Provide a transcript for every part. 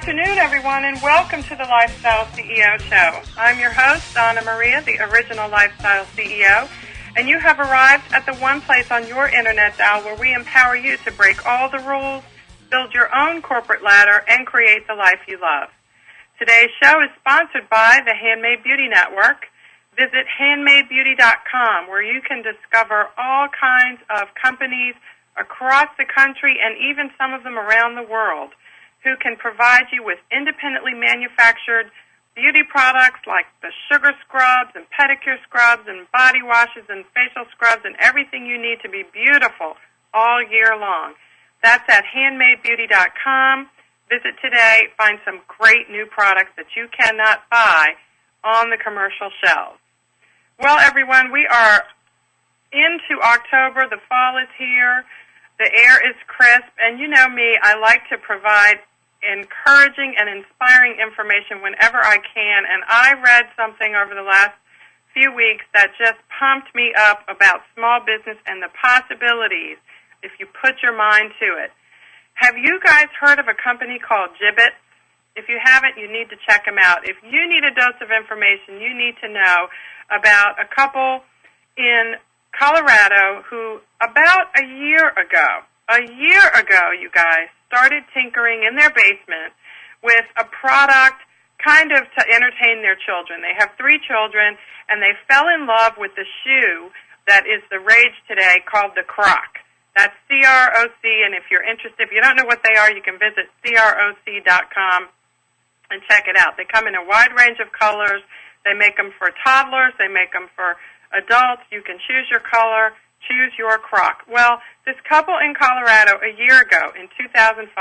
afternoon, everyone, and welcome to the Lifestyle CEO Show. I'm your host, Donna Maria, the original Lifestyle CEO, and you have arrived at the one place on your internet dial where we empower you to break all the rules, build your own corporate ladder, and create the life you love. Today's show is sponsored by the Handmade Beauty Network. Visit handmadebeauty.com, where you can discover all kinds of companies across the country and even some of them around the world who can provide you with independently manufactured beauty products like the sugar scrubs and pedicure scrubs and body washes and facial scrubs and everything you need to be beautiful all year long. That's at handmadebeauty.com. Visit today. Find some great new products that you cannot buy on the commercial shelves. Well, everyone, we are into October. The fall is here. The air is crisp. And you know me, I like to provide encouraging and inspiring information whenever I can, and I read something over the last few weeks that just pumped me up about small business and the possibilities if you put your mind to it. Have you guys heard of a company called Jibbitz? If you haven't, you need to check them out. If you need a dose of information, you need to know about a couple in Colorado who about a year ago, you guys, started tinkering in their basement with a product kind of to entertain their children. They have 3 children, and they fell in love with the shoe that is the rage today called the Croc. That's C-R-O-C, and if you're interested, if you don't know what they are, you can visit croc.com and check it out. They come in a wide range of colors. They make them for toddlers. They make them for adults. You can choose your color. Choose your Croc. Well, this couple in Colorado a year ago, in 2005,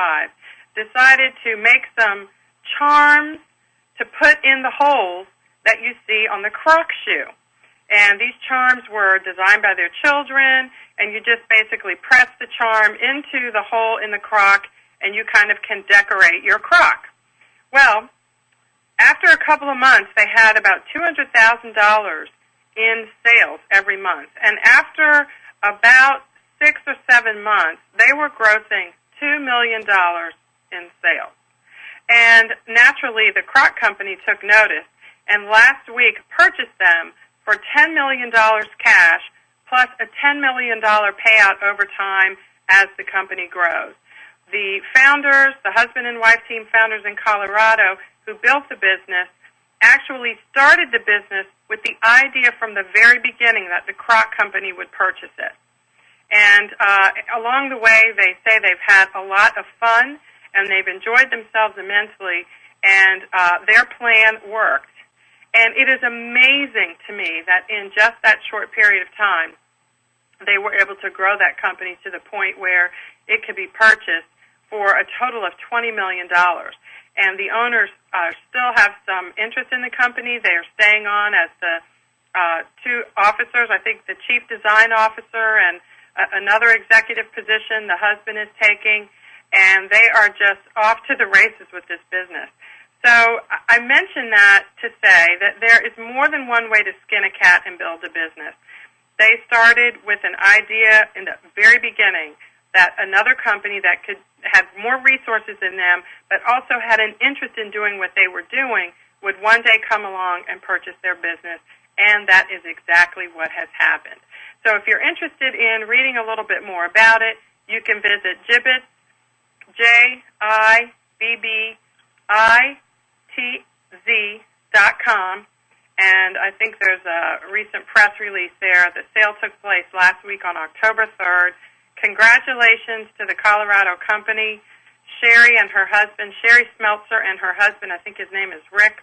decided to make some charms to put in the holes that you see on the Croc shoe. And these charms were designed by their children, and you just basically press the charm into the hole in the Croc, and you kind of can decorate your Croc. Well, after a couple of months, they had about $200,000 in sales every month. And after about 6 or 7 months, they were grossing $2 million in sales. And naturally, the Croc company took notice and last week purchased them for $10 million cash plus a $10 million payout over time as the company grows. The founders, the husband and wife team founders in Colorado who built the business, actually started the business with the idea from the very beginning that the Croc company would purchase it. And along the way, they say they've had a lot of fun, and they've enjoyed themselves immensely, and their plan worked. And it is amazing to me that in just that short period of time, they were able to grow that company to the point where it could be purchased for a total of $20 million. And the owners still have some interest in the company. They are staying on as the 2 officers. I think the chief design officer and another executive position the husband is taking, and they are just off to the races with this business. So I mention that to say that there is more than one way to skin a cat and build a business. They started with an idea in the very beginning that another company that could have more resources in them, but also had an interest in doing what they were doing, would one day come along and purchase their business, and that is exactly what has happened. So if you're interested in reading a little bit more about it, you can visit Jibbitz, JIBBITZ.com, and I think there's a recent press release there. The sale took place last week on October 3rd. Congratulations to the Colorado company, Sherry and her husband, Sherry Smeltzer and her husband, I think his name is Rich.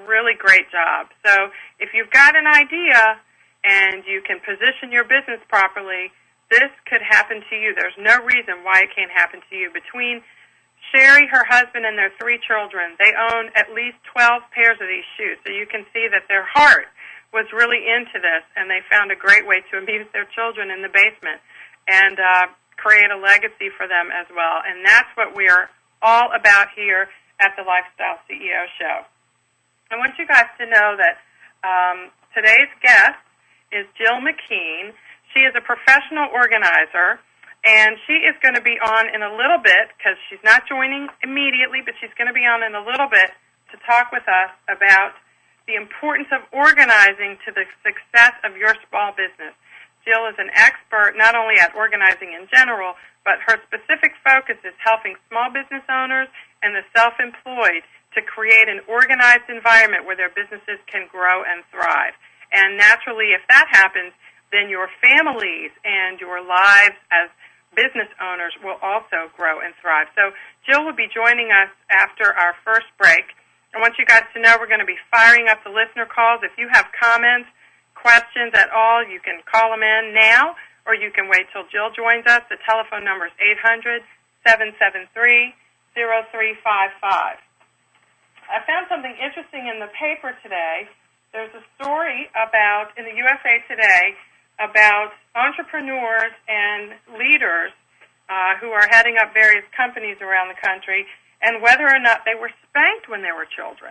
Really great job. So if you've got an idea and you can position your business properly, this could happen to you. There's no reason why it can't happen to you. Between Sherry, her husband, and their 3 children, they own at least 12 pairs of these shoes. So you can see that their heart was really into this, and they found a great way to amuse their children in the basement and create a legacy for them as well. And that's what we are all about here at the Lifestyle CEO Show. I want you guys to know that today's guest is Jill McKean. She is a professional organizer And she is going to be on in a little bit, because she's not joining immediately, but she's going to be on in a little bit to talk with us about the importance of organizing to the success of your small business. Jill is an expert not only at organizing in general, but her specific focus is helping small business owners and the self-employed to create an organized environment where their businesses can grow and thrive. And naturally, if that happens, then your families and your lives as business owners will also grow and thrive. So Jill will be joining us after our first break. I want you guys to know we're going to be firing up the listener calls. If you have comments, questions at all, you can call them in now, or you can wait till Jill joins us. The telephone number is 800-773-0355. I found something interesting in the paper today. There's a story about, in the USA Today, about entrepreneurs and leaders who are heading up various companies around the country, and whether or not they were spanked when they were children.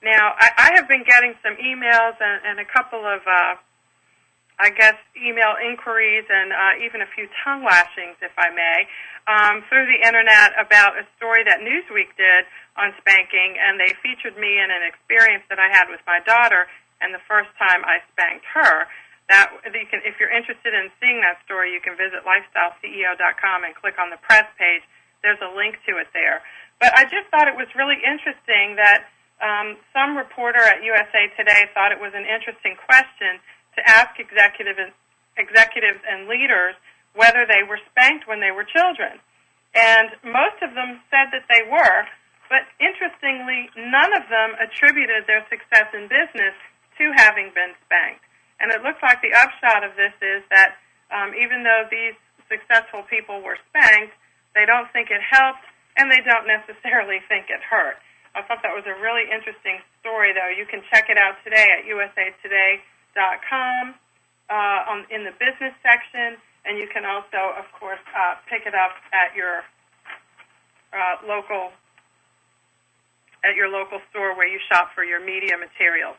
Now, I have been getting some emails and a couple of, email inquiries and even a few tongue lashings, if I may, through the Internet about a story that Newsweek did on spanking, and they featured me in an experience that I had with my daughter and the first time I spanked her. If you're interested in seeing that story, you can visit lifestyleceo.com and click on the press page. There's a link to it there. But I just thought it was really interesting that some reporter at USA Today thought it was an interesting question to ask executives and leaders whether they were spanked when they were children. And most of them said that they were, but interestingly, none of them attributed their success in business to having been spanked. And it looks like the upshot of this is that even though these successful people were spanked, they don't think it helped, and they don't necessarily think it hurt. I thought that was a really interesting story, though. You can check it out today at usatoday.com in the business section, and you can also, of course, pick it up at your local store where you shop for your media materials.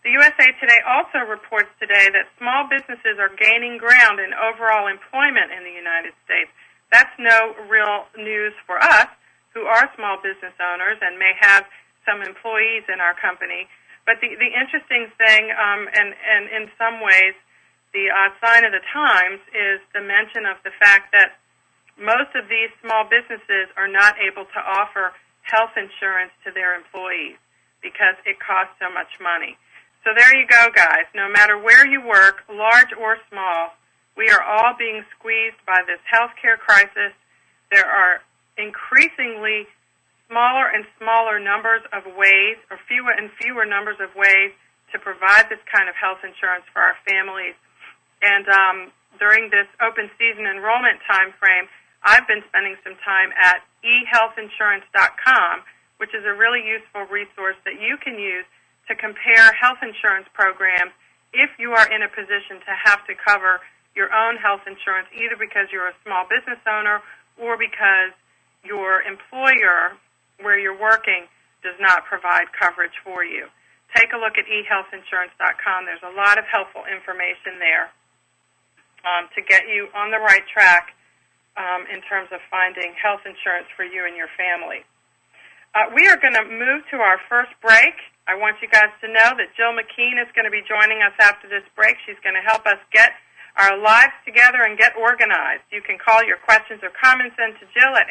The USA Today also reports today that small businesses are gaining ground in overall employment in the United States. That's no real news for us, who are small business owners and may have some employees in our company. But the interesting thing, and in some ways the sign of the times, is the mention of the fact that most of these small businesses are not able to offer health insurance to their employees because it costs so much money. So there you go, guys. No matter where you work, large or small, we are all being squeezed by this healthcare crisis. There are increasingly smaller and smaller numbers of ways, or fewer and fewer numbers of ways to provide this kind of health insurance for our families. And during this open season enrollment time frame, I've been spending some time at ehealthinsurance.com, which is a really useful resource that you can use to compare health insurance programs if you are in a position to have to cover your own health insurance, either because you're a small business owner or because your employer where you're working does not provide coverage for you. Take a look at ehealthinsurance.com. There's a lot of helpful information there to get you on the right track in terms of finding health insurance for you and your family. We are going to move to our first break. I want you guys to know that Jill McKean is going to be joining us after this break. She's going to help us get our lives together and get organized. You can call your questions or comments in to Jill at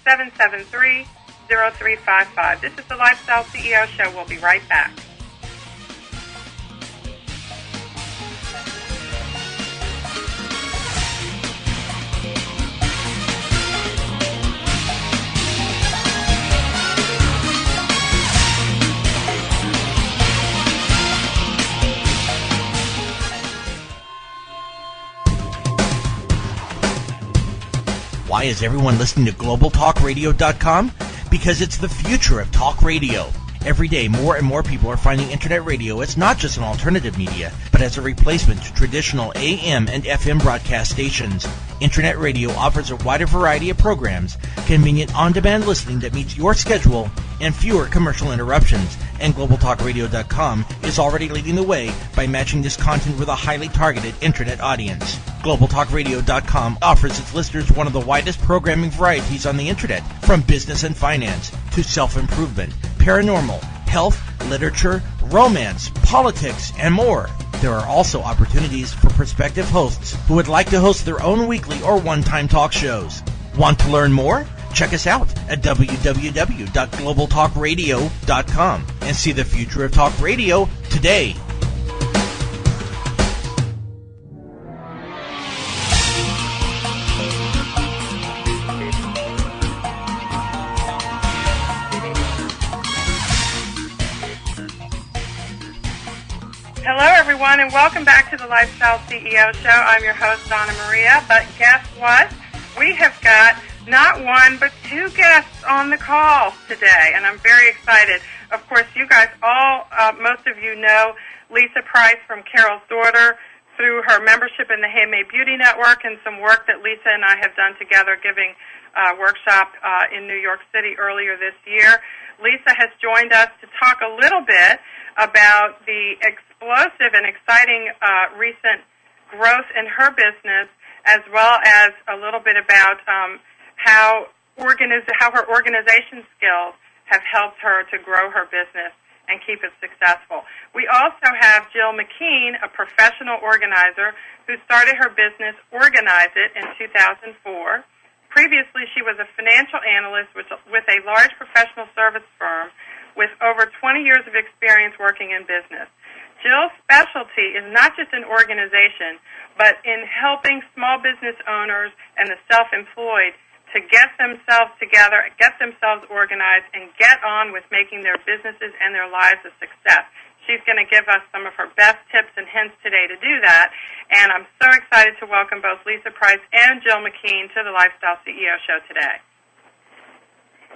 800-773-0355. This is the Lifestyle CEO Show. We'll be right back. Why is everyone listening to GlobalTalkRadio.com? Because it's the future of talk radio. Every day, more and more people are finding Internet radio as not just an alternative media, but as a replacement to traditional AM and FM broadcast stations. Internet radio offers a wider variety of programs, convenient on-demand listening that meets your schedule, and fewer commercial interruptions. and globaltalkradio.com is already leading the way by matching this content with a highly targeted internet audience. globaltalkradio.com offers its listeners one of the widest programming varieties on the internet, from business and finance to self-improvement, paranormal, health, literature, romance, politics, and more. There are also opportunities for prospective hosts who would like to host their own weekly or one-time talk shows. Want to learn more? Check us out at www.globaltalkradio.com and see the future of talk radio today. Hello, everyone, and welcome back to the Lifestyle CEO Show. I'm your host, Donna Maria, but guess what? We have got not one, but two guests on the call today, and I'm very excited. Of course, you guys all, most of you know Lisa Price from Carol's Daughter through her membership in the Handmade Beauty Network and some work that Lisa and I have done together giving a workshop in New York City earlier this year. Lisa has joined us to talk a little bit about the explosive and exciting recent growth in her business, as well as a little bit about how her organization skills have helped her to grow her business and keep it successful. We also have Jill McKean, a professional organizer who started her business, Organize It, in 2004. Previously, she was a financial analyst with a large professional service firm with over 20 years of experience working in business. Jill's specialty is not just in organization, but in helping small business owners and the self-employed to get themselves together, get themselves organized, and get on with making their businesses and their lives a success. She's going to give us some of her best tips and hints today to do that, and I'm so excited to welcome both Lisa Price and Jill McKean to the Lifestyle CEO Show today.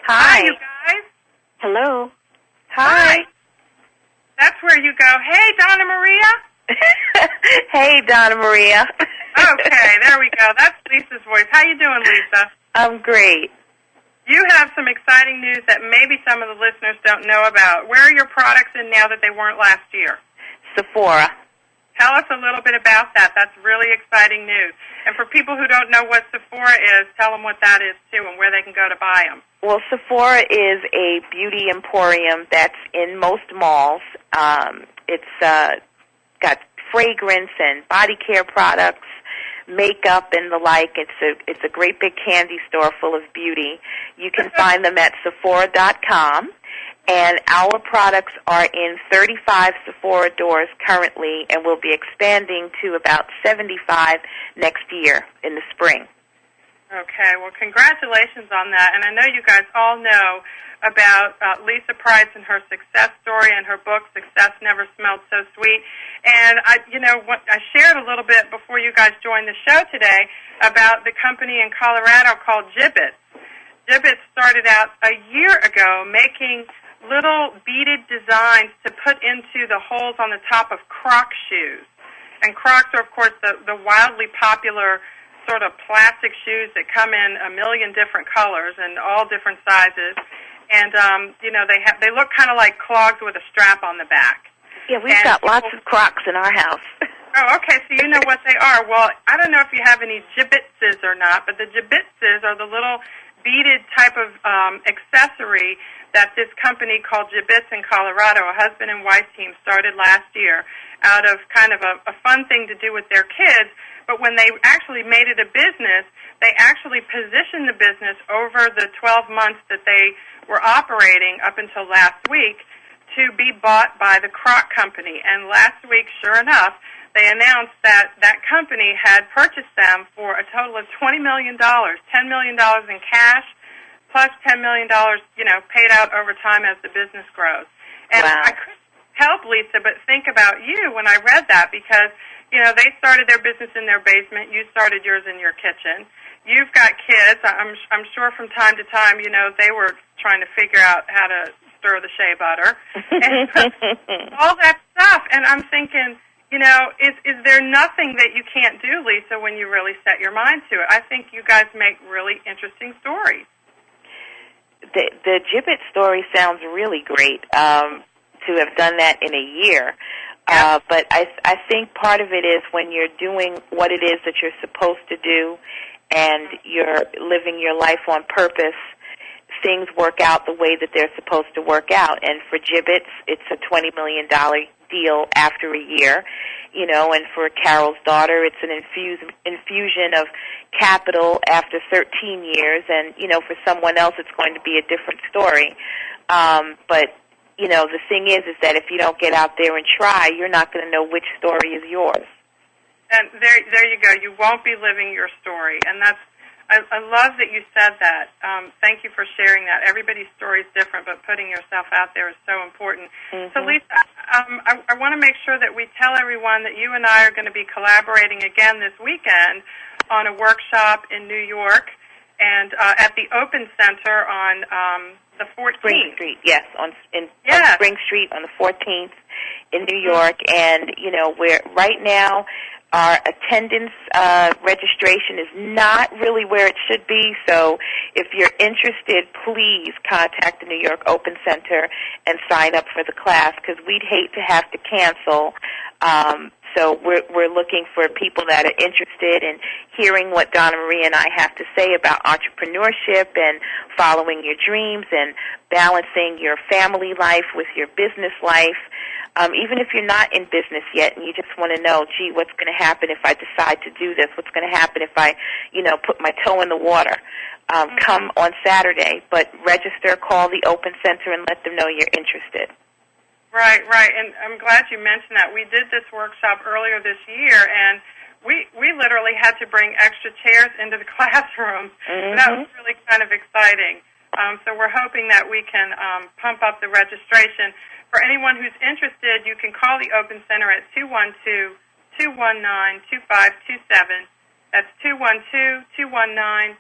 Hi. Hi, you guys. Hello. Hi. That's where you go. Hey, Donna Maria. Hey, Donna Maria. Okay, there we go. That's Lisa's voice. How you doing, Lisa? I'm great. You have some exciting news that maybe some of the listeners don't know about. Where are your products in now that they weren't last year? Sephora. Tell us a little bit about that. That's really exciting news. And for people who don't know what Sephora is, tell them what that is, too, and where they can go to buy them. Well, Sephora is a beauty emporium that's in most malls. It's got fragrance and body care products, makeup and the like. It's a great big candy store full of beauty. You can find them at Sephora.com, and our products are in 35 Sephora doors currently, and we'll be expanding to about 75 next year in the spring. Okay, well, congratulations on that. And I know you guys all know about Lisa Price and her success story and her book, Success Never Smelled So Sweet. And I shared a little bit before you guys joined the show today about the company in Colorado called Jibbitz. Jibbitz started out a year ago making little beaded designs to put into the holes on the top of Croc shoes. And Crocs are, of course, the wildly popular sort of plastic shoes that come in a million different colors and all different sizes. And, they look kind of like clogs with a strap on the back. Yeah, we've got lots of Crocs in our house. Oh, okay, so you know what they are. Well, I don't know if you have any Jibbitzes or not, but the Jibbitzes are the little beaded type of accessory that this company called Jibbitz in Colorado, a husband and wife team, started last year out of kind of a fun thing to do with their kids. But when they actually made it a business, they actually positioned the business over the 12 months that they were operating up until last week to be bought by the Croc Company. And last week, sure enough, they announced that that company had purchased them for a total of $20 million, $10 million in cash, plus $10 million, paid out over time as the business grows. And wow. I couldn't help, Lisa, but think about you when I read that because, they started their business in their basement. You started yours in your kitchen. You've got kids. I'm sure from time to time, they were trying to figure out how to stir the shea butter. And all that stuff. And I'm thinking, is there nothing that you can't do, Lisa, when you really set your mind to it? I think you guys make really interesting stories. The Jibbitz story sounds really great. to have done that in a year. But I think part of it is when you're doing what it is that you're supposed to do and you're living your life on purpose, things work out the way that they're supposed to work out. And for Jibbitz, it's a $20 million deal after a year, you know, and for Carol's daughter, it's an infusion of capital after 13 years. And, you know, for someone else, it's going to be a different story. But you know, the thing is that if you don't get out there and try, you're not going to know which story is yours. And there you go. You won't be living your story. And that's, I love that you said that. Thank you for sharing that. Everybody's story is different, but putting yourself out there is so important. Mm-hmm. So, Lisa, I want to make sure that we tell everyone that you and I are going to be collaborating again this weekend on a workshop in New York and at the Open Center on the 14th. Spring Street, yes, on Spring Street on the 14th in New York. And, you know, we're right now our attendance registration is not really where it should be. So if you're interested, please contact the New York Open Center and sign up for the class because we'd hate to have to cancel. So we're looking for people that are interested in hearing what Donna Maria and I have to say about entrepreneurship and following your dreams and balancing your family life with your business life. Even if you're not in business yet and you just want to know, gee, what's going to happen if I decide to do this? What's going to happen if I, you know, put my toe in the water? Come on Saturday, but register, call the Open Center, and let them know you're interested. Right, and I'm glad you mentioned that. We did this workshop earlier this year, and we literally had to bring extra chairs into the classroom. Mm-hmm. That was really kind of exciting. So we're hoping that we can pump up the registration. For anyone who's interested, you can call the Open Center at 212-219-2527. That's 212-219-2527.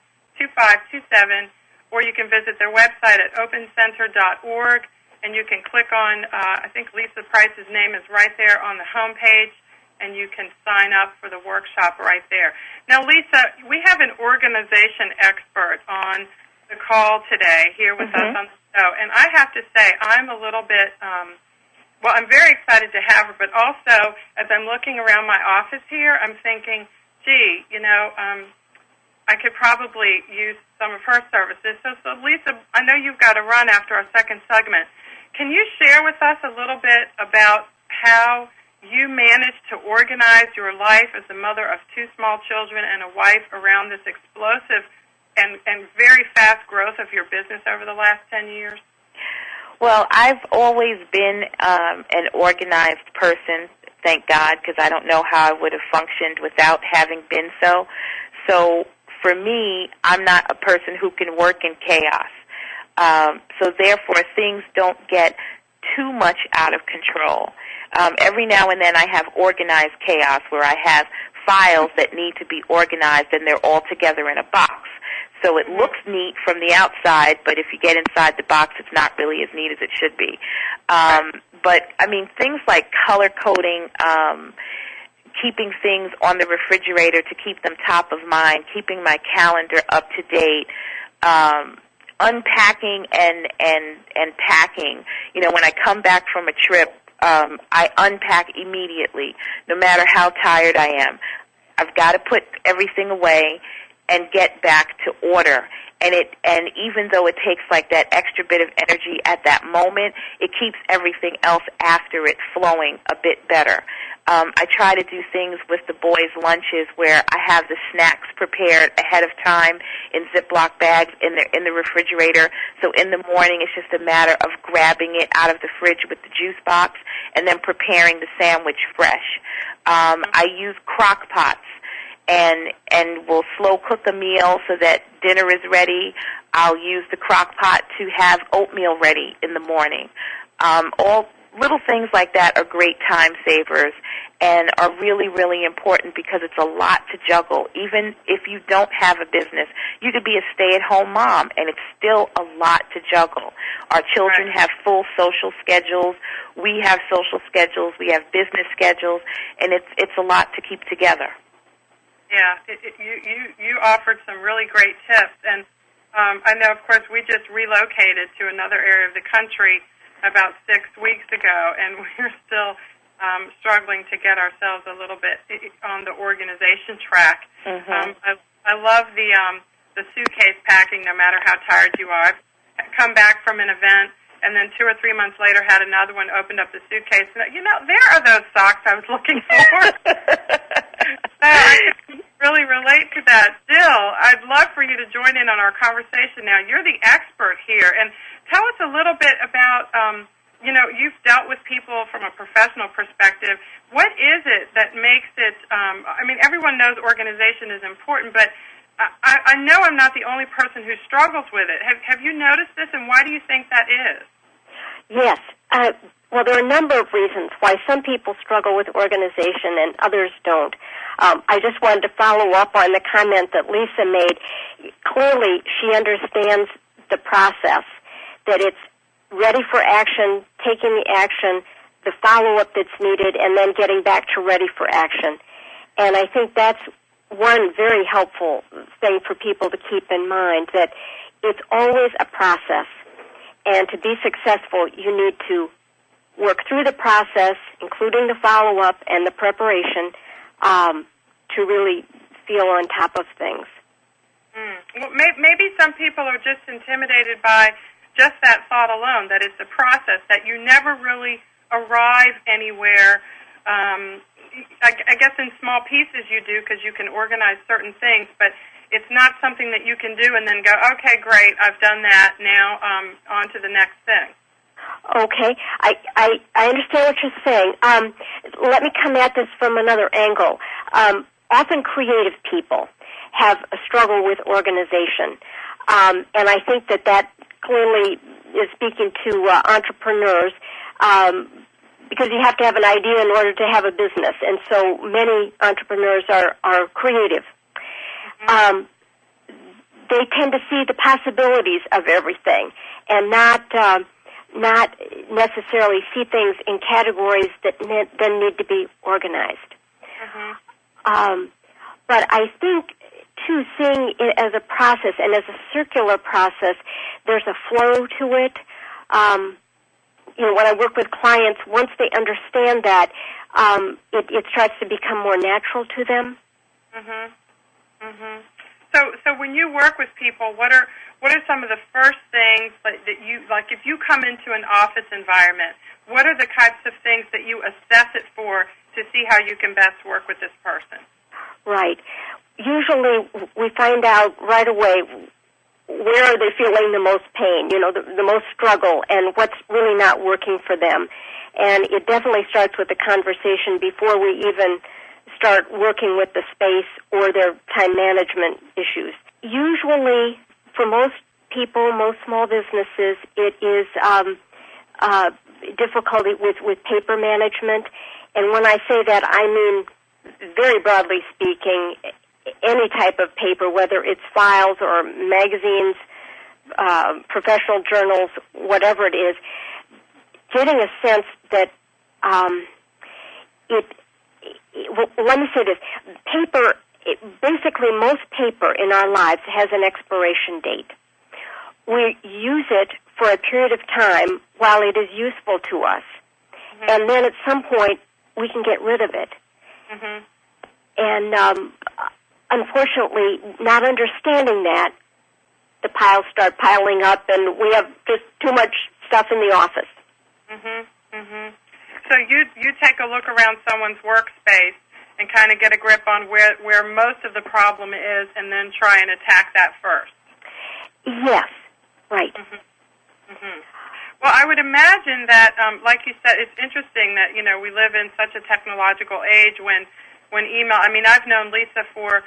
Or you can visit their website at opencenter.org. And you can click on, I think Lisa Price's name is right there on the home page, and you can sign up for the workshop right there. Now, Lisa, we have an organization expert on the call today here with us on the show. And I have to say, I'm a little bit, I'm very excited to have her, but also as I'm looking around my office here, I'm thinking, gee, you know, I could probably use some of her services. So Lisa, I know you've got to run after our second segment. Can you share with us a little bit about how you managed to organize your life as a mother of two small children and a wife around this explosive and very fast growth of your business over the last 10 years? Well, I've always been an organized person, thank God, because I don't know how I would have functioned without having been so. So for me, I'm not a person who can work in chaos. So therefore, things don't get too much out of control. Every now and then I have organized chaos where I have files that need to be organized and they're all together in a box. So it looks neat from the outside, but if you get inside the box, it's not really as neat as it should be. But, I mean, things like color coding, keeping things on the refrigerator to keep them top of mind, keeping my calendar up to date, unpacking and packing. You know, when I come back from a trip, I unpack immediately, no matter how tired I am. I've got to put everything away and get back to order. And even though it takes like that extra bit of energy at that moment, it keeps everything else after it flowing a bit better. I try to do things with the boys' lunches where I have the snacks prepared ahead of time in Ziploc bags in the refrigerator. So in the morning, it's just a matter of grabbing it out of the fridge with the juice box and then preparing the sandwich fresh. I use crock pots and will slow cook a meal so that dinner is ready. I'll use the crock pot to have oatmeal ready in the morning. All little things like that are great time savers and are really, really important because it's a lot to juggle. Even if you don't have a business, you could be a stay-at-home mom, and it's still a lot to juggle. Our children have full social schedules. We have social schedules. We have business schedules, and it's a lot to keep together. Yeah, you offered some really great tips, and I know, of course, we just relocated to another area of the country about 6 weeks ago, and we're still struggling to get ourselves a little bit on the organization track. Mm-hmm. I love the suitcase packing, no matter how tired you are. I've come back from an event, and then 2 or 3 months later had another one, opened up the suitcase. And, there are those socks I was looking for. So I can really relate to that. Jill, I'd love for you to join in on our conversation now. You're the expert here. And tell us a little bit about, you've dealt with people from a professional perspective. What is it that makes it, everyone knows organization is important, but I know I'm not the only person who struggles with it. Have you noticed this, and why do you think that is? Yes. Well, there are a number of reasons why some people struggle with organization and others don't. I just wanted to follow up on the comment that Lisa made. Clearly, she understands the process, that it's ready for action, taking the action, the follow-up that's needed, and then getting back to ready for action. And I think that's one very helpful thing for people to keep in mind, that it's always a process. And to be successful, you need to work through the process, including the follow-up and the preparation, to really feel on top of things. Well, maybe some people are just intimidated by just that thought alone, that it's a process, that you never really arrive anywhere. I guess in small pieces you do, because you can organize certain things, but it's not something that you can do and then go, okay, great, I've done that, now on to the next thing. Okay, I understand what you're saying. Let me come at this from another angle. Often creative people have a struggle with organization, and I think that clearly is speaking to entrepreneurs, because you have to have an idea in order to have a business, and so many entrepreneurs are creative. Mm-hmm. They tend to see the possibilities of everything, and not necessarily see things in categories that then need to be organized. Mm-hmm. But I think, too, seeing it as a process and as a circular process, there's a flow to it. When I work with clients, once they understand that, it starts to become more natural to them. Mhm. Mhm. So when you work with people, what are some of the first things that you like? If you come into an office environment, what are the types of things that you assess it for to see how you can best work with this person? Right. Usually, we find out right away where are they feeling the most pain, the most struggle, and what's really not working for them. And it definitely starts with the conversation before we even start working with the space or their time management issues. Usually, for most people, most small businesses, it is difficulty with paper management. And when I say that, I mean, very broadly speaking, any type of paper, whether it's files or magazines, professional journals, whatever it is, getting a sense that let me say this, paper, basically most paper in our lives has an expiration date. We use it for a period of time while it is useful to us, mm-hmm. and then at some point we can get rid of it. Mm-hmm. And unfortunately, not understanding that, the piles start piling up, and we have just too much stuff in the office. Mhm. Mhm. So you take a look around someone's workspace and kind of get a grip on where most of the problem is, and then try and attack that first. Yes. Right. Mhm. Mhm. Well, I would imagine that, like you said, it's interesting that we live in such a technological age when email. I mean, I've known Lisa for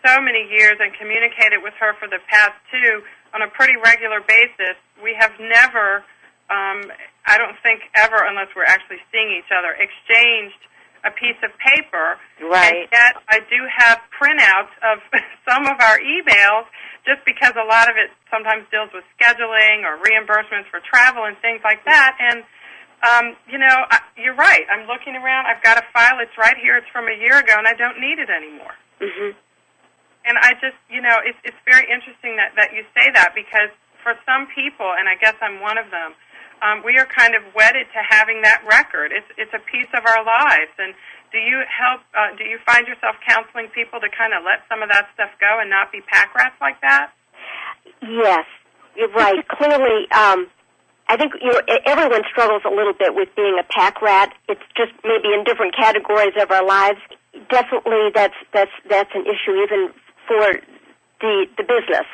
so many years and communicated with her for the past 2 on a pretty regular basis. We have never, I don't think ever, unless we're actually seeing each other, exchanged a piece of paper. Right. And yet I do have printouts of some of our emails, just because a lot of it sometimes deals with scheduling or reimbursements for travel and things like that. And you're right. I'm looking around. I've got a file. It's right here. It's from a year ago, and I don't need it anymore. Mm-hmm. And I just, it's very interesting that you say that, because for some people, and I guess I'm one of them, we are kind of wedded to having that record. It's a piece of our lives. And do you find yourself counseling people to kind of let some of that stuff go and not be pack rats like that? Yes, you're right. Clearly, I think everyone struggles a little bit with being a pack rat. It's just maybe in different categories of our lives. Definitely, that's an issue even for the business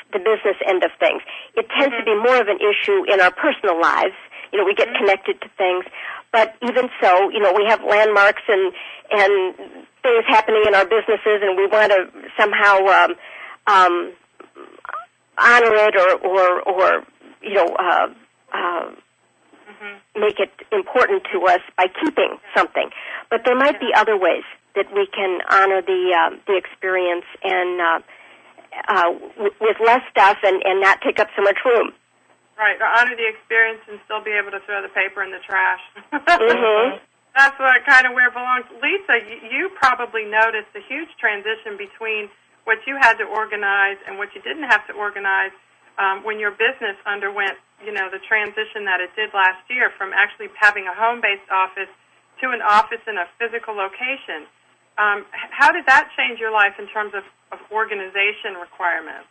end of things. It tends to be more of an issue in our personal lives. We get connected to things, but even so, we have landmarks and things happening in our businesses, and we want to somehow honor it or make it important to us by keeping something. But there might be other ways that we can honor the experience and with less stuff and not take up so much room. Right, or honor the experience and still be able to throw the paper in the trash. That's kind of where it belongs. Lisa, you probably noticed a huge transition between what you had to organize and what you didn't have to organize when your business underwent, the transition that it did last year from actually having a home-based office to an office in a physical location. How did that change your life in terms of organization requirements?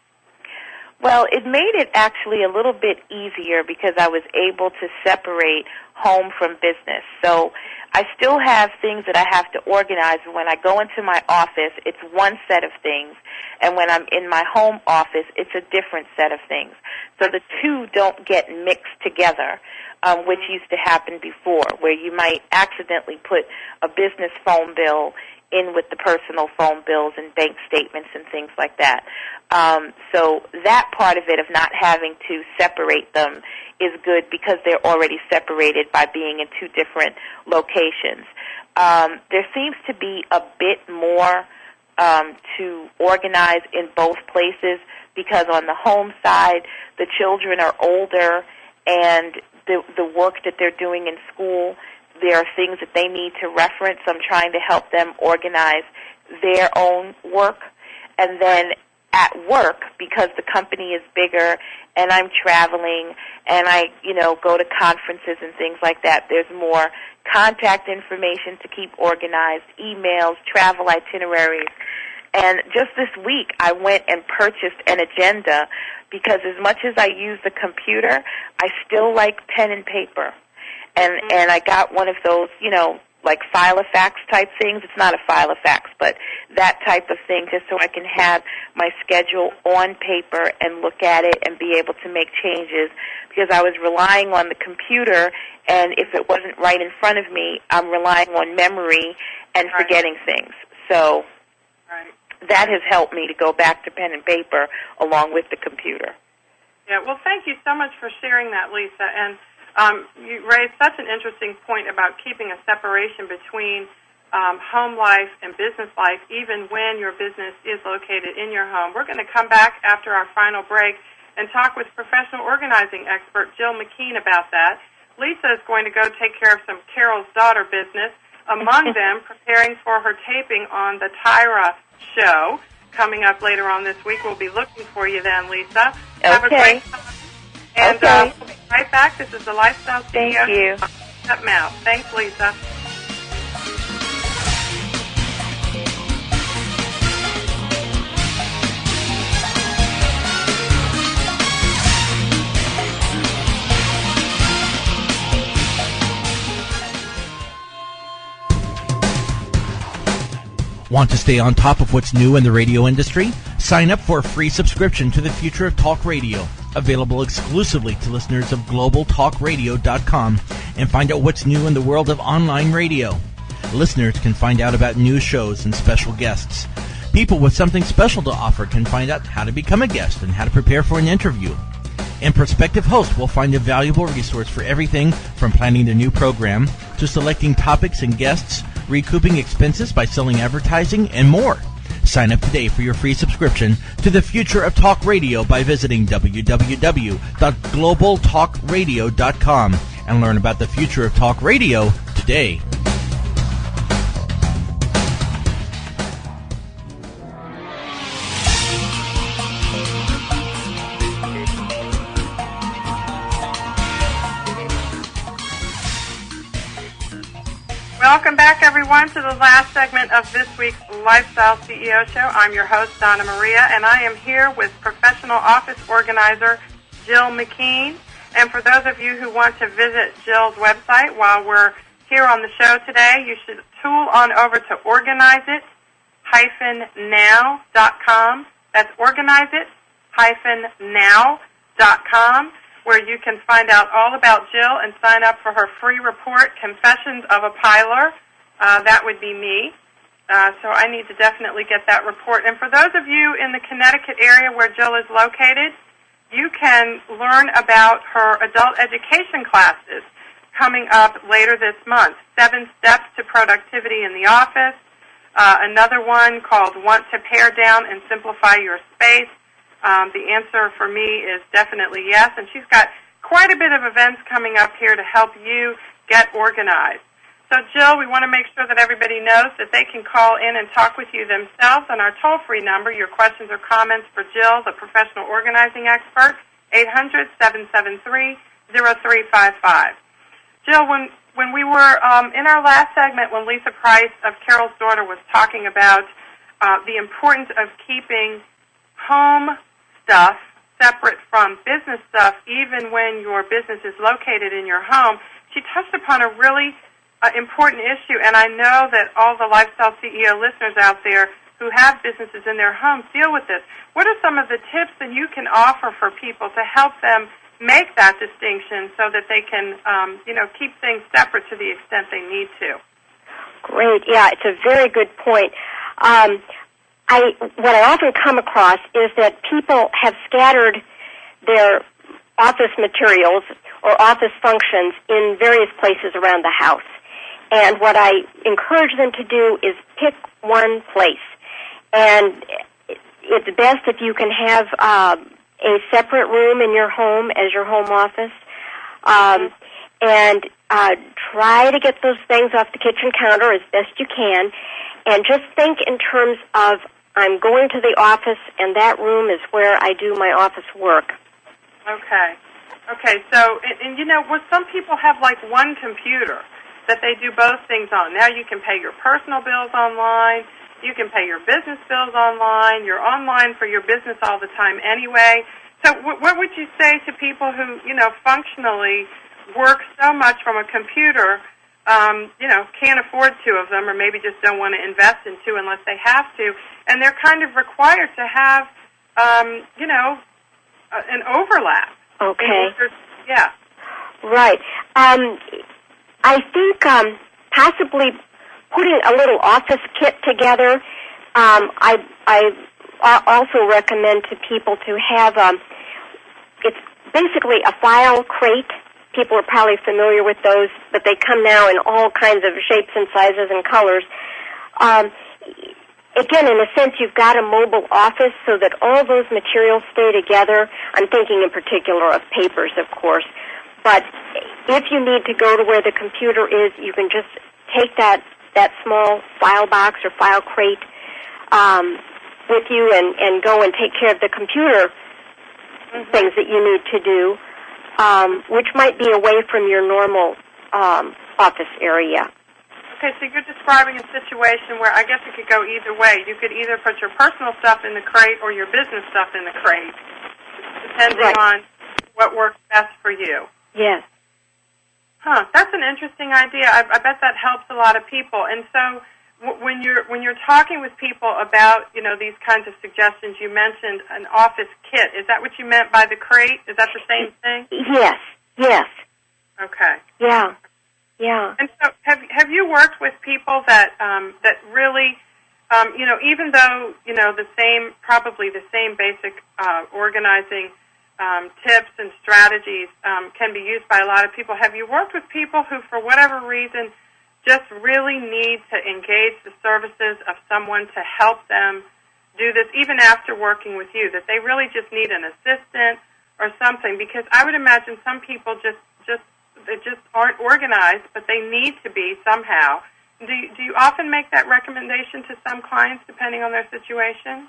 Well, it made it actually a little bit easier because I was able to separate home from business. So I still have things that I have to organize. When I go into my office, it's one set of things. And when I'm in my home office, it's a different set of things. So the two don't get mixed together, which used to happen before, where you might accidentally put a business phone bill in with the personal phone bills and bank statements and things like that. So that part of it of not having to separate them is good because they're already separated by being in two different locations. There seems to be a bit more to organize in both places because on the home side, the children are older and the work that they're doing in school, there are things that they need to reference. I'm trying to help them organize their own work. And then at work, because the company is bigger and I'm traveling and I, go to conferences and things like that, there's more contact information to keep organized, emails, travel itineraries. And just this week, I went and purchased an agenda because as much as I use the computer, I still like pen and paper. And I got one of those, like Filofax type things. It's not a Filofax, but that type of thing just so I can have my schedule on paper and look at it and be able to make changes because I was relying on the computer, and if it wasn't right in front of me, I'm relying on memory and forgetting things. So that has helped me to go back to pen and paper along with the computer. Yeah, well, thank you so much for sharing that, Lisa. And you raised such an interesting point about keeping a separation between home life and business life, even when your business is located in your home. We're going to come back after our final break and talk with professional organizing expert Jill McKean about that. Lisa is going to go take care of some Carol's daughter business, among them preparing for her taping on the Tyra show coming up later on this week. We'll be looking for you then, Lisa. Have a great time. And we'll be right back. This is the Lifestyle CEO. Thank you. Thanks, Lisa. Want to stay on top of what's new in the radio industry? Sign up for a free subscription to the Future of Talk Radio, available exclusively to listeners of globaltalkradio.com, and find out what's new in the world of online radio. Listeners can find out about new shows and special guests. People with something special to offer can find out how to become a guest and how to prepare for an interview. And prospective hosts will find a valuable resource for everything from planning the new program to selecting topics and guests, recouping expenses by selling advertising, and more. Sign up today for your free subscription to the Future of Talk Radio by visiting www.globaltalkradio.com and learn about the future of talk radio today. Welcome back, everyone, to the last segment of this week's Lifestyle CEO Show. I'm your host, Donna Maria, and I am here with professional office organizer Jill McKean. And for those of you who want to visit Jill's website while we're here on the show today, you should tool on over to organizeit-now.com. That's organizeit-now.com, where you can find out all about Jill and sign up for her free report, Confessions of a Piler. That would be me. So I need to definitely get that report. And for those of you in the Connecticut area where Jill is located, you can learn about her adult education classes coming up later this month. 7 Steps to Productivity in the Office. Another one called Want to Pare Down and Simplify Your Space. The answer for me is definitely yes, and she's got quite a bit of events coming up here to help you get organized. So, Jill, we want to make sure that everybody knows that they can call in and talk with you themselves on our toll-free number. Your questions or comments for Jill, the professional organizing expert, 800-773-0355. Jill, when we were in our last segment, when Lisa Price of Carol's Daughter was talking about the importance of keeping home stuff separate from business stuff, even when your business is located in your home, she touched upon a really important issue, and I know that all the Lifestyle CEO listeners out there who have businesses in their homes deal with this. What are some of the tips that you can offer for people to help them make that distinction so that they can, keep things separate to the extent they need to? Great. Yeah, it's a very good point. What I often come across is that people have scattered their office materials or office functions in various places around the house. And what I encourage them to do is pick one place. And it's best if you can have a separate room in your home as your home office. And try to get those things off the kitchen counter as best you can. And just think in terms of, I'm going to the office, and that room is where I do my office work. Okay. So, some people have like one computer that they do both things on. Now you can pay your personal bills online. You can pay your business bills online. You're online for your business all the time anyway. So what would you say to people who, functionally work so much from a computer, can't afford 2 of them, or maybe just don't want to invest in 2 unless they have to, and they're kind of required to have, an overlap. Okay. Yeah. Right. I think possibly putting a little office kit together. I also recommend to people to have it's basically a file crate. People are probably familiar with those, but they come now in all kinds of shapes and sizes and colors. Again, in a sense, you've got a mobile office so that all those materials stay together. I'm thinking in particular of papers, of course. But if you need to go to where the computer is, you can just take that small file box or file crate with you and go and take care of the computer things that you need to do, which might be away from your normal office area. Okay, so you're describing a situation where I guess it could go either way. You could either put your personal stuff in the crate or your business stuff in the crate, depending on what works best for you. Yes. That's an interesting idea. I bet that helps a lot of people. And so when you're talking with people about, these kinds of suggestions, you mentioned an office kit. Is that what you meant by the crate? Is that the same thing? Yes. Okay. Yeah. And so have you worked with people that really, even though, probably the same basic organizing tips and strategies can be used by a lot of people. Have you worked with people who, for whatever reason, just really need to engage the services of someone to help them do this, even after working with you, that they really just need an assistant or something? Because I would imagine some people just aren't organized, but they need to be somehow. Do you often make that recommendation to some clients, depending on their situation?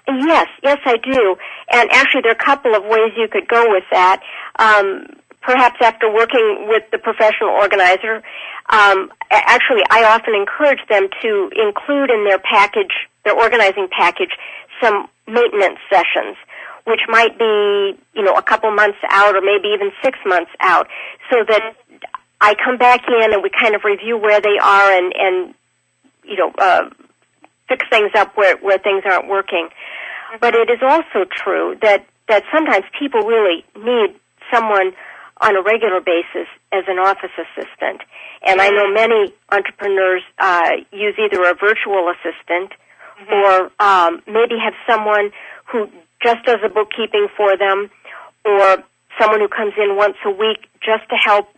Yes, I do. And actually, there are a couple of ways you could go with that. perhaps after working with the professional organizer, actually I often encourage them to include in their package, their organizing package, some maintenance sessions, which might be, a couple months out or maybe even 6 months out, so that I come back in and we kind of review where they are and fix things up where things aren't working. Mm-hmm. But it is also true that sometimes people really need someone on a regular basis as an office assistant. And I know many entrepreneurs use either a virtual assistant or maybe have someone who just does the bookkeeping for them, or someone who comes in once a week just to help,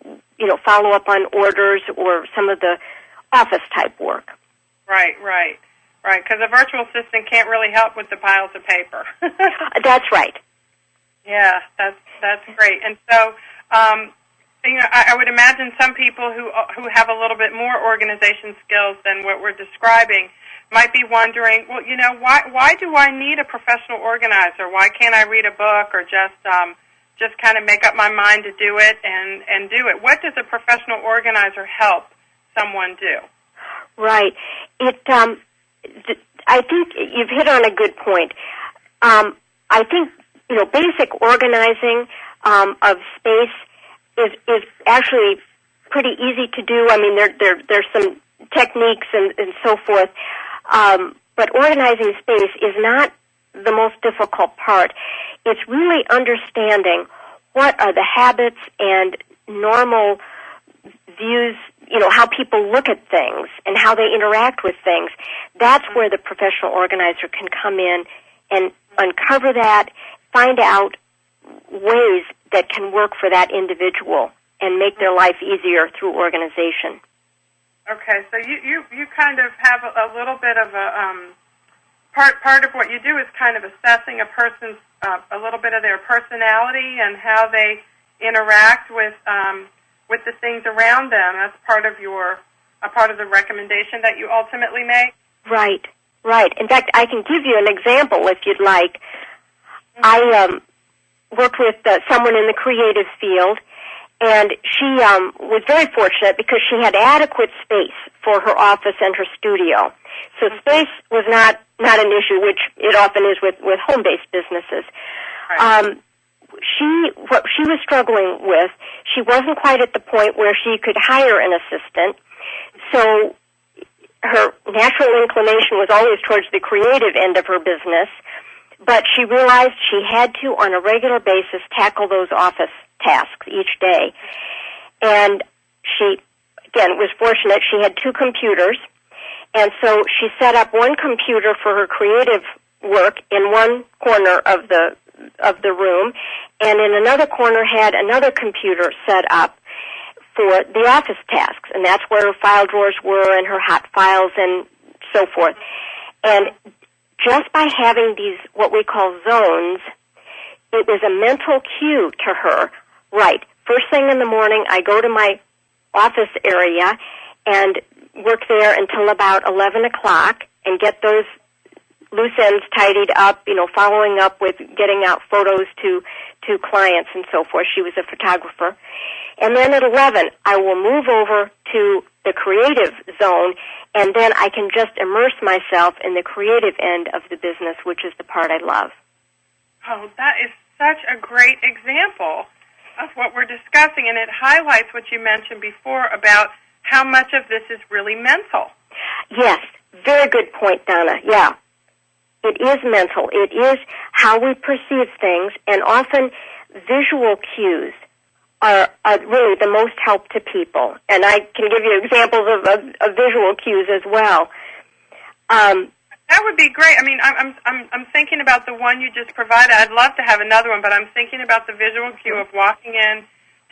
follow up on orders or some of the office-type work. Right. Because a virtual assistant can't really help with the piles of paper. That's right. Yeah, that's great. And so, I would imagine some people who have a little bit more organization skills than what we're describing might be wondering, well, why do I need a professional organizer? Why can't I read a book or just kind of make up my mind to do it and do it? What does a professional organizer help someone do? Right. I think you've hit on a good point. I think, basic organizing of space is actually pretty easy to do. I mean, there's some techniques and so forth. But organizing space is not the most difficult part. It's really understanding what are the habits and normal views, how people look at things and how they interact with things. That's where the professional organizer can come in and uncover that, find out ways that can work for that individual and make their life easier through organization. Okay, so you kind of have a little bit of a part of what you do is kind of assessing a person's a little bit of their personality and how they interact with the things around them. That's part of the recommendation that you ultimately make. Right. In fact, I can give you an example if you'd like. I worked with someone in the creative field. And she was very fortunate because she had adequate space for her office and her studio. So space was not an issue, which it often is with home-based businesses. Right. What she was struggling with, she wasn't quite at the point where she could hire an assistant. So her natural inclination was always towards the creative end of her business, but she realized she had to, on a regular basis, tackle those office tasks each day. And she, again, was fortunate. She had 2 computers, and so she set up one computer for her creative work in one corner of the room, and in another corner had another computer set up for the office tasks, and that's where her file drawers were and her hot files and so forth. And just by having these, what we call zones, it was a mental cue to her. Right. First thing in the morning, I go to my office area and work there until about 11 o'clock and get those loose ends tidied up, following up with getting out photos to clients and so forth. She was a photographer. And then at 11, I will move over to the creative zone, and then I can just immerse myself in the creative end of the business, which is the part I love. Oh, that is such a great example of what we're discussing, and it highlights what you mentioned before about how much of this is really mental. Yes, very good point, Donna. Yeah, it is mental. It is how we perceive things, and often visual cues are really the most help to people. And I can give you examples of visual cues as well. That would be great. I mean, I'm thinking about the one you just provided. I'd love to have another one, but I'm thinking about the visual cue of walking in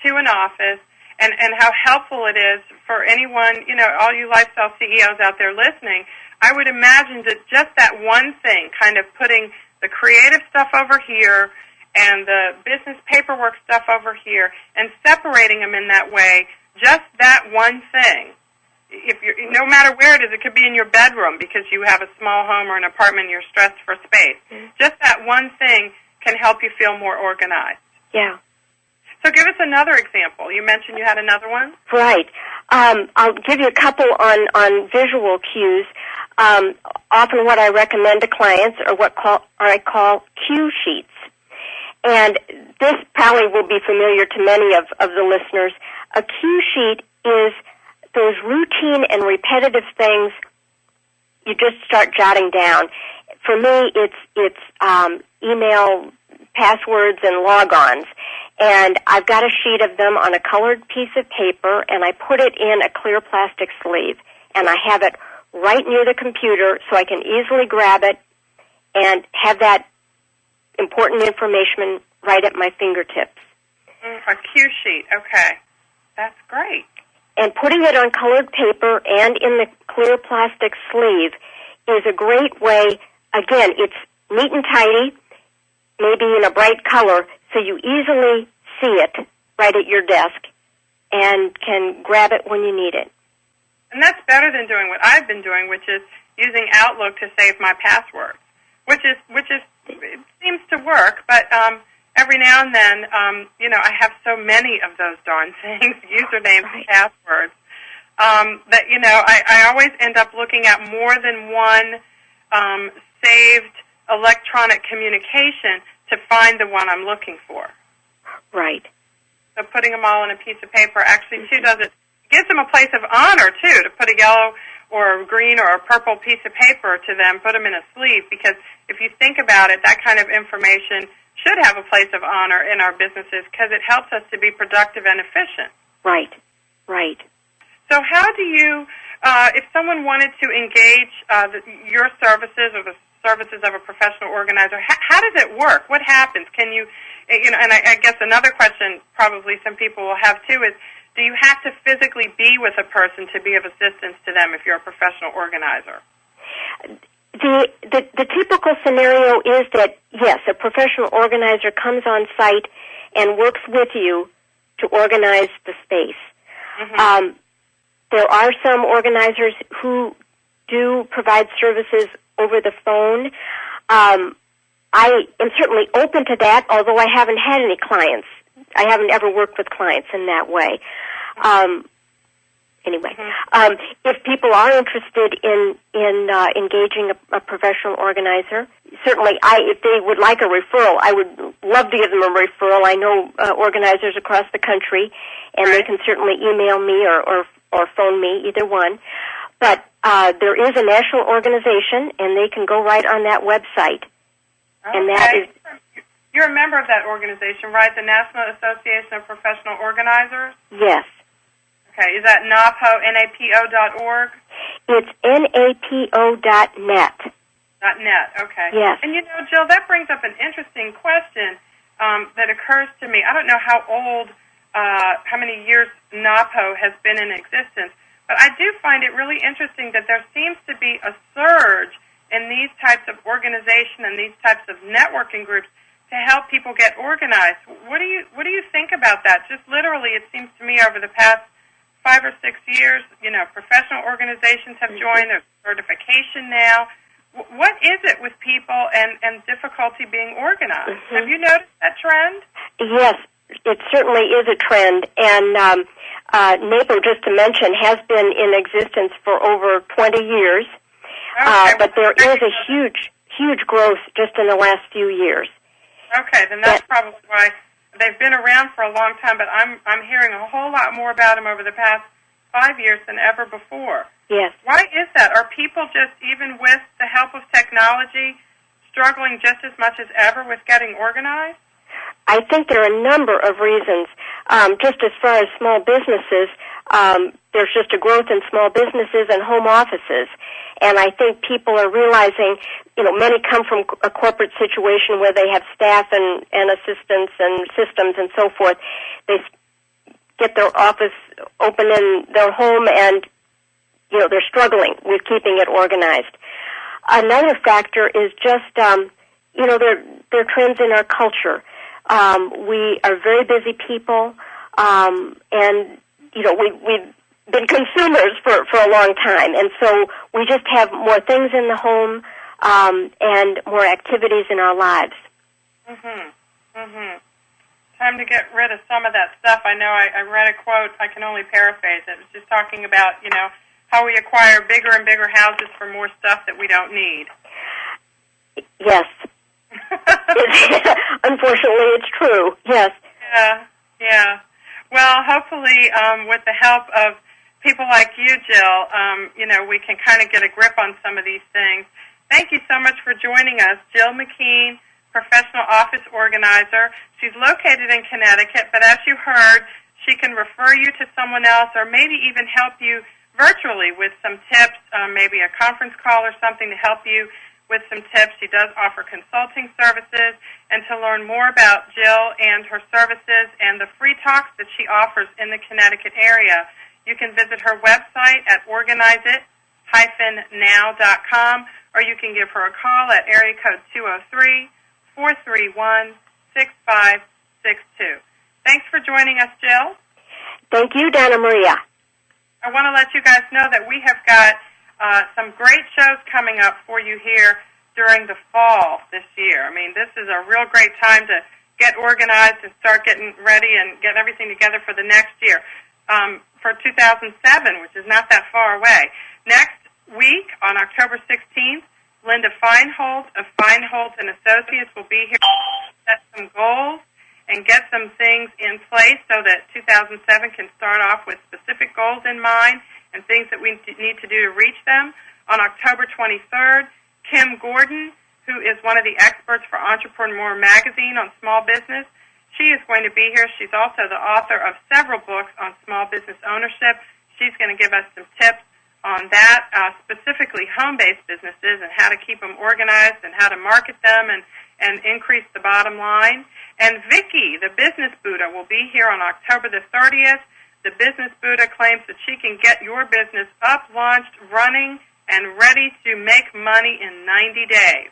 to an office and how helpful it is for anyone, all you lifestyle CEOs out there listening. I would imagine that just that one thing, kind of putting the creative stuff over here and the business paperwork stuff over here and separating them in that way, just that one thing. No matter where it is, it could be in your bedroom because you have a small home or an apartment and you're stressed for space. Mm-hmm. Just that one thing can help you feel more organized. Yeah. So give us another example. You mentioned you had another one? Right. I'll give you a couple on visual cues. Often what I recommend to clients are I call cue sheets. And this probably will be familiar to many of the listeners. A cue sheet is those routine and repetitive things you just start jotting down. For me, it's email passwords and logons. And I've got a sheet of them on a colored piece of paper, and I put it in a clear plastic sleeve. And I have it right near the computer so I can easily grab it and have that important information right at my fingertips. A cue sheet, okay. That's great. And putting it on colored paper and in the clear plastic sleeve is a great way. Again, it's neat and tidy, maybe in a bright color, so you easily see it right at your desk and can grab it when you need it. And that's better than doing what I've been doing, which is using Outlook to save my passwords, which is it seems to work, but every now and then, I have so many of those darn things, usernames and passwords, that, I always end up looking at more than one saved electronic communication to find the one I'm looking for. Right. So putting them all on a piece of paper actually, too, gives them a place of honor, too, to put a yellow or a green or a purple piece of paper to them, put them in a sleeve, because if you think about it, that kind of information should have a place of honor in our businesses because it helps us to be productive and efficient. Right, right. So how do you, if someone wanted to engage your services or the services of a professional organizer, how does it work? What happens? Can you, and I guess another question probably some people will have too is, do you have to physically be with a person to be of assistance to them if you're a professional organizer? The typical scenario is that, yes, a professional organizer comes on site and works with you to organize the space. Mm-hmm. There are some organizers who do provide services over the phone. I am certainly open to that, although I haven't had any clients. I haven't ever worked with clients in that way. Anyway, if people are interested in engaging a professional organizer, certainly if they would like a referral, I would love to give them a referral. I know organizers across the country, and they can certainly email me or phone me, either one. But there is a national organization, and they can go right on that website. Okay. And that is... You're a member of that organization, right? The National Association of Professional Organizers? Yes. Okay. Is that NAPO.org? It's NAPO.net. .net, okay. Yes. And, Jill, that brings up an interesting question that occurs to me. I don't know how many years NAPO has been in existence, but I do find it really interesting that there seems to be a surge in these types of organization and these types of networking groups to help people get organized. What do you think about that? Just literally, it seems to me over the past 5 or 6 years, professional organizations have joined. There's certification now. What is it with people and difficulty being organized? Mm-hmm. Have you noticed that trend? Yes, it certainly is a trend. And NAPO, just to mention, has been in existence for over 20 years. Okay, but there is a huge growth just in the last few years. Okay, then that's probably why they've been around for a long time, but I'm hearing a whole lot more about them over the past 5 years than ever before. Yes. Why is that? Are people just, even with the help of technology, struggling just as much as ever with getting organized? I think there are a number of reasons. Just as far as small businesses, there's just a growth in small businesses and home offices. And I think people are realizing, many come from a corporate situation where they have staff and assistants and systems and so forth. They get their office open in their home and, they're struggling with keeping it organized. Another factor is just, there are trends in our culture. We are very busy people, and, we've been consumers for a long time, and so we just have more things in the home and more activities in our lives. time to get rid of some of that stuff. I know I read a quote, I can only paraphrase it. It was just talking about, how we acquire bigger and bigger houses for more stuff that we don't need. Yes. Unfortunately, it's true. Yes. Yeah. Well, hopefully, with the help of people like you, Jill, we can kind of get a grip on some of these things. Thank you so much for joining us. Jill McKean, professional office organizer. She's located in Connecticut, but as you heard, she can refer you to someone else or maybe even help you virtually with some tips, maybe a conference call or something to help you with some tips. She does offer consulting services, and to learn more about Jill and her services and the free talks that she offers in the Connecticut area, you can visit her website at organizeit-now.com, or you can give her a call at area code 203-431-6562. Thanks for joining us, Jill. Thank you, Donna Maria. I want to let you guys know that we have got some great shows coming up for you here during the fall this year. I mean, this is a real great time to get organized and start getting ready and get everything together for the next year, for 2007, which is not that far away. Next week, on October 16th, Linda Feinholz of Feinholz and Associates will be here to set some goals and get some things in place so that 2007 can start off with specific goals in mind and things that we need to do to reach them. On October 23rd, Kim Gordon, who is one of the experts for Entrepreneur Magazine on small business, she is going to be here. She's also the author of several books on small business ownership. She's going to give us some tips on that, specifically home-based businesses and how to keep them organized and how to market them and increase the bottom line. And Vicki, the Business Buddha, will be here on October the 30th. The Business Buddha claims that she can get your business up, launched, running, and ready to make money in 90 days.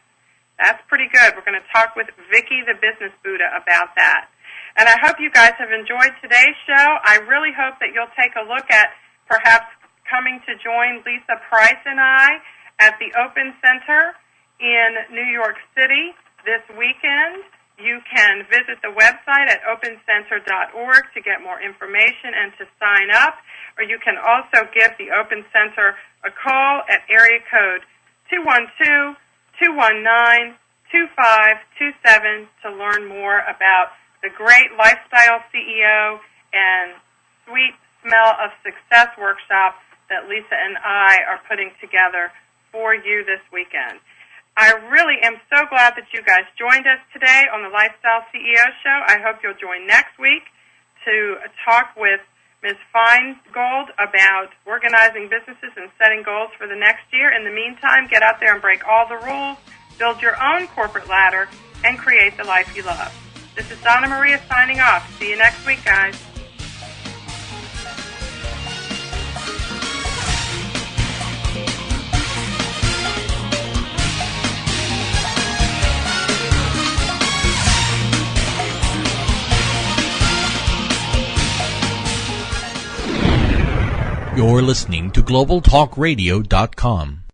That's pretty good. We're going to talk with Vicki, the Business Buddha, about that. And I hope you guys have enjoyed today's show. I really hope that you'll take a look at perhaps coming to join Lisa Price and I at the Open Center in New York City this weekend. You can visit the website at opencenter.org to get more information and to sign up, or you can also give the Open Center a call at area code 212-219-2527 to learn more about the great Lifestyle CEO and Sweet Smell of Success workshop that Lisa and I are putting together for you this weekend. I really am so glad that you guys joined us today on the Lifestyle CEO Show. I hope you'll join next week to talk with Ms. Feingold about organizing businesses and setting goals for the next year. In the meantime, get out there and break all the rules, build your own corporate ladder, and create the life you love. This is Donna Maria signing off. See you next week, guys. You're listening to GlobalTalkRadio.com.